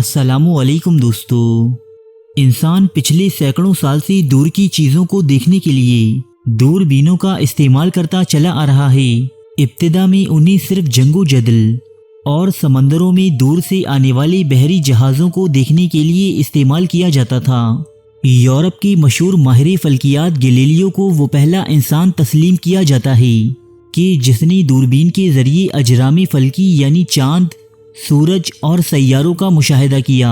السلام علیکم دوستو۔ انسان پچھلے سینکڑوں سال سے دور کی چیزوں کو دیکھنے کے لیے دوربینوں کا استعمال کرتا چلا آ رہا ہے۔ ابتدا میں انہیں صرف جنگ و جدل اور سمندروں میں دور سے آنے والے بحری جہازوں کو دیکھنے کے لیے استعمال کیا جاتا تھا۔ یورپ کے مشہور ماہر فلکیات گیلیلیو کو وہ پہلا انسان تسلیم کیا جاتا ہے کہ جس نے دوربین کے ذریعے اجرام فلکی یعنی چاند، سورج اور سیاروں کا مشاہدہ کیا۔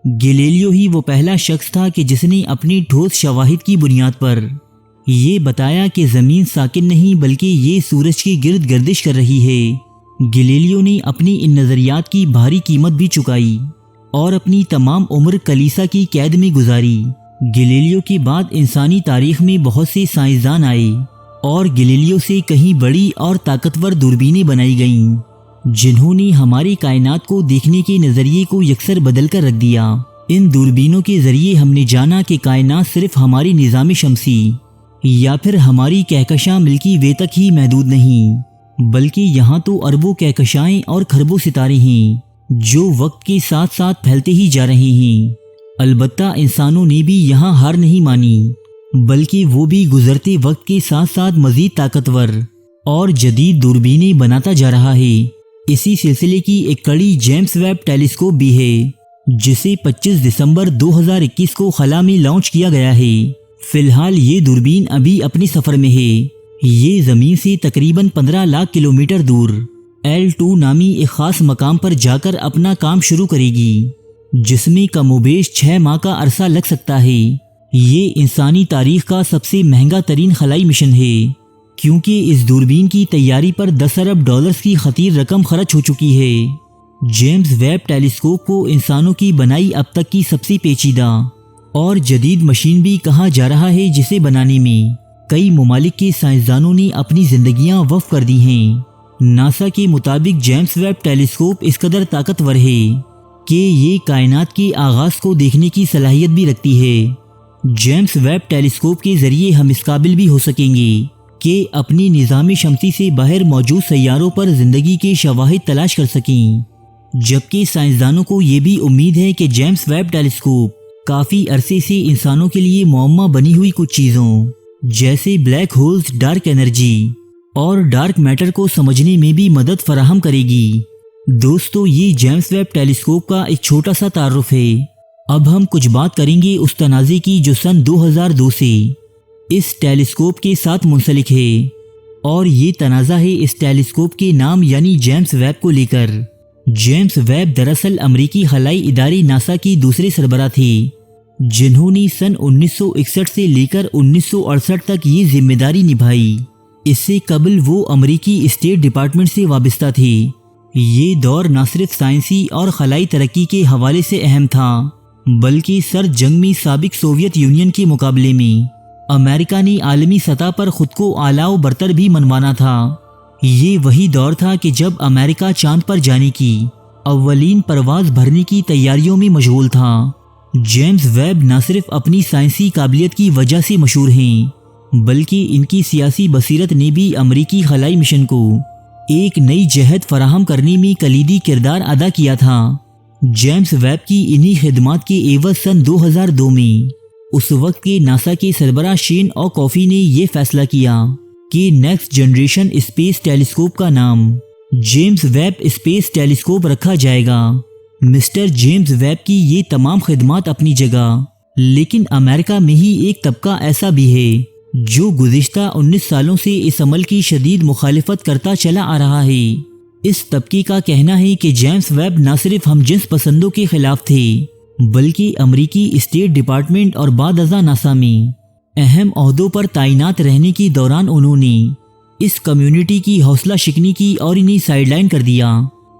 گیلیلیو ہی وہ پہلا شخص تھا کہ جس نے اپنی ٹھوس شواہد کی بنیاد پر یہ بتایا کہ زمین ساکن نہیں بلکہ یہ سورج کے گرد گردش کر رہی ہے۔ گیلیلیو نے اپنی ان نظریات کی بھاری قیمت بھی چکائی اور اپنی تمام عمر کلیسا کی قید میں گزاری۔ گیلیلیو کے بعد انسانی تاریخ میں بہت سے سائنسدان آئے اور گیلیلیو سے کہیں بڑی اور طاقتور دوربینیں بنائی گئیں جنہوں نے ہماری کائنات کو دیکھنے کے نظریے کو یکسر بدل کر رکھ دیا۔ ان دوربینوں کے ذریعے ہم نے جانا کہ کائنات صرف ہماری نظام شمسی یا پھر ہماری کہکشاں ملکی وے تک ہی محدود نہیں، بلکہ یہاں تو اربوں کہکشائیں اور کھربوں ستارے ہیں جو وقت کے ساتھ ساتھ پھیلتے ہی جا رہے ہیں۔ البتہ انسانوں نے بھی یہاں ہار نہیں مانی، بلکہ وہ بھی گزرتے وقت کے ساتھ ساتھ مزید طاقتور اور جدید دوربینیں بناتا جا رہا ہے۔ اسی سلسلے کی ایک کڑی جیمز ویب ٹیلیسکوپ بھی ہے جسے 25 دسمبر 2021 کو خلا میں لانچ کیا گیا ہے۔ فی الحال یہ دوربین ابھی اپنے سفر میں ہے۔ یہ زمین سے تقریباً 15 لاکھ کلومیٹر دور L2 نامی ایک خاص مقام پر جا کر اپنا کام شروع کرے گی جس میں کم و بیش 6 ماہ کا عرصہ لگ سکتا ہے۔ یہ انسانی تاریخ کا سب سے مہنگا ترین خلائی مشن ہے کیونکہ اس دوربین کی تیاری پر 10 ارب ڈالرز کی خطیر رقم خرچ ہو چکی ہے۔ جیمز ویب ٹیلیسکوپ کو انسانوں کی بنائی اب تک کی سب سے پیچیدہ اور جدید مشین بھی کہا جا رہا ہے جسے بنانے میں کئی ممالک کے سائنسدانوں نے اپنی زندگیاں وقف کر دی ہیں۔ ناسا کے مطابق جیمز ویب ٹیلیسکوپ اس قدر طاقتور ہے کہ یہ کائنات کے آغاز کو دیکھنے کی صلاحیت بھی رکھتی ہے۔ جیمز ویب ٹیلیسکوپ کے ذریعے ہم اس قابل بھی ہو سکیں گے کہ اپنی نظام شمسی سے باہر موجود سیاروں پر زندگی کے شواہد تلاش کر سکیں، جبکہ سائنسدانوں کو یہ بھی امید ہے کہ جیمز ویب ٹیلیسکوپ کافی عرصے سے انسانوں کے لیے معمہ بنی ہوئی کچھ چیزوں جیسے بلیک ہولز، ڈارک انرجی اور ڈارک میٹر کو سمجھنے میں بھی مدد فراہم کرے گی۔ دوستو، یہ جیمز ویب ٹیلیسکوپ کا ایک چھوٹا سا تعارف ہے۔ اب ہم کچھ بات کریں گے اس تنازع کی جو سن 2002 سے اس ٹیلیسکوپ کے ساتھ منسلک ہے، اور یہ تنازع ہے اس ٹیلیسکوپ کے نام یعنی جیمز ویب کو لے کر۔ جیمز ویب دراصل امریکی خلائی ادارے ناسا کی دوسرے سربراہ تھے جنہوں نے سن 1961 سے لے کر 1968 تک یہ ذمہ داری نبھائی۔ اس سے قبل وہ امریکی اسٹیٹ ڈپارٹمنٹ سے وابستہ تھے۔ یہ دور نہ صرف سائنسی اور خلائی ترقی کے حوالے سے اہم تھا بلکہ سرد جنگ میں سابق سوویت یونین کے مقابلے میں امریکہ نے عالمی سطح پر خود کو اعلیٰ و برتر بھی منوانا تھا۔ یہ وہی دور تھا کہ جب امریکہ چاند پر جانے کی اولین پرواز بھرنے کی تیاریوں میں مشغول تھا۔ جیمز ویب نہ صرف اپنی سائنسی قابلیت کی وجہ سے مشہور ہیں بلکہ ان کی سیاسی بصیرت نے بھی امریکی خلائی مشن کو ایک نئی جہت فراہم کرنے میں کلیدی کردار ادا کیا تھا۔ جیمز ویب کی انہی خدمات کے عوض سن 2002 میں اس وقت کے ناسا کے سربراہ شین او کافی نے یہ فیصلہ کیا کہ نیکسٹ جنریشن اسپیس ٹیلیسکوپ کا نام جیمز ویب اسپیس ٹیلیسکوپ رکھا جائے گا۔ مسٹر جیمز ویب کی یہ تمام خدمات اپنی جگہ، لیکن امریکہ میں ہی ایک طبقہ ایسا بھی ہے جو گزشتہ 19 سالوں سے اس عمل کی شدید مخالفت کرتا چلا آ رہا ہے۔ اس طبقے کا کہنا ہے کہ جیمز ویب نہ صرف ہم جنس پسندوں کے خلاف تھے بلکہ امریکی اسٹیٹ ڈپارٹمنٹ اور بعد ازاں ناسا میں اہم عہدوں پر تعینات رہنے کے دوران انہوں نے اس کمیونٹی کی حوصلہ شکنی کی اور انہیں سائیڈ لائن کر دیا۔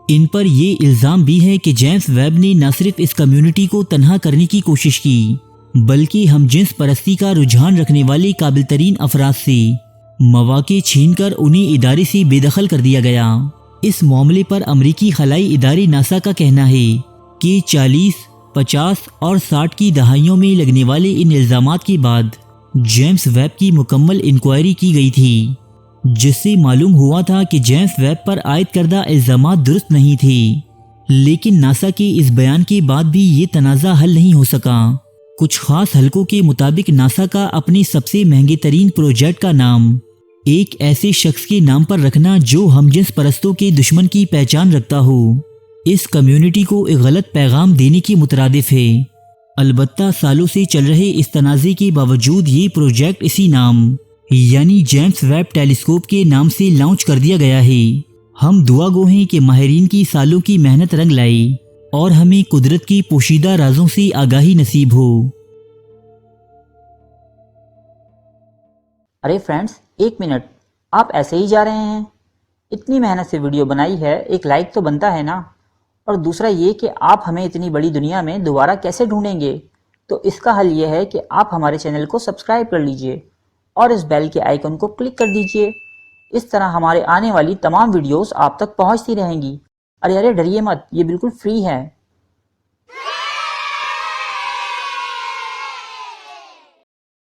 ان پر یہ الزام بھی ہے کہ جیمز ویب نے نہ صرف اس کمیونٹی کو تنہا کرنے کی کوشش کی بلکہ ہم جنس پرستی کا رجحان رکھنے والے قابل ترین افراد سے مواقع چھین کر انہیں ادارے سے بے دخل کر دیا گیا۔ اس معاملے پر امریکی خلائی ادارے ناسا کا کہنا ہے کہ 40، 50 اور 60 کی دہائیوں میں لگنے والے ان الزامات کے بعد جیمز ویب کی مکمل انکوائری کی گئی تھی جس سے معلوم ہوا تھا کہ جیمز ویب پر عائد کردہ الزامات درست نہیں تھے۔ لیکن ناسا کے اس بیان کے بعد بھی یہ تنازع حل نہیں ہو سکا۔ کچھ خاص حلقوں کے مطابق ناسا کا اپنے سب سے مہنگے ترین پروجیکٹ کا نام ایک ایسے شخص کے نام پر رکھنا جو ہم جنس پرستوں کے دشمن کی پہچان رکھتا ہو، اس کمیونٹی کو ایک غلط پیغام دینے کی مترادف ہے۔ البتہ سالوں سے چل رہے اس تنازع کے باوجود یہ پروجیکٹ اسی نام یعنی جیمس ویب ٹیلیسکوپ کے نام سے لانچ کر دیا گیا ہے۔ ہم دعا گو ہیں کہ ماہرین کی سالوں کی محنت رنگ لائے اور ہمیں قدرت کی پوشیدہ رازوں سے آگاہی نصیب ہو۔ ارے فرینڈز، ایک منٹ، آپ ایسے ہی جا رہے ہیں؟ اتنی محنت سے ویڈیو بنائی ہے، ایک لائک تو بنتا ہے نا؟ اور دوسرا یہ کہ آپ ہمیں اتنی بڑی دنیا میں دوبارہ کیسے ڈھونڈیں گے؟ تو اس کا حل یہ ہے کہ آپ ہمارے چینل کو سبسکرائب کر لیجئے اور اس بیل کے آئیکن کو کلک کر دیجئے۔ اس طرح ہمارے آنے والی تمام ویڈیوز آپ تک پہنچتی رہیں گی۔ ارے ڈریے مت، یہ بالکل فری ہے۔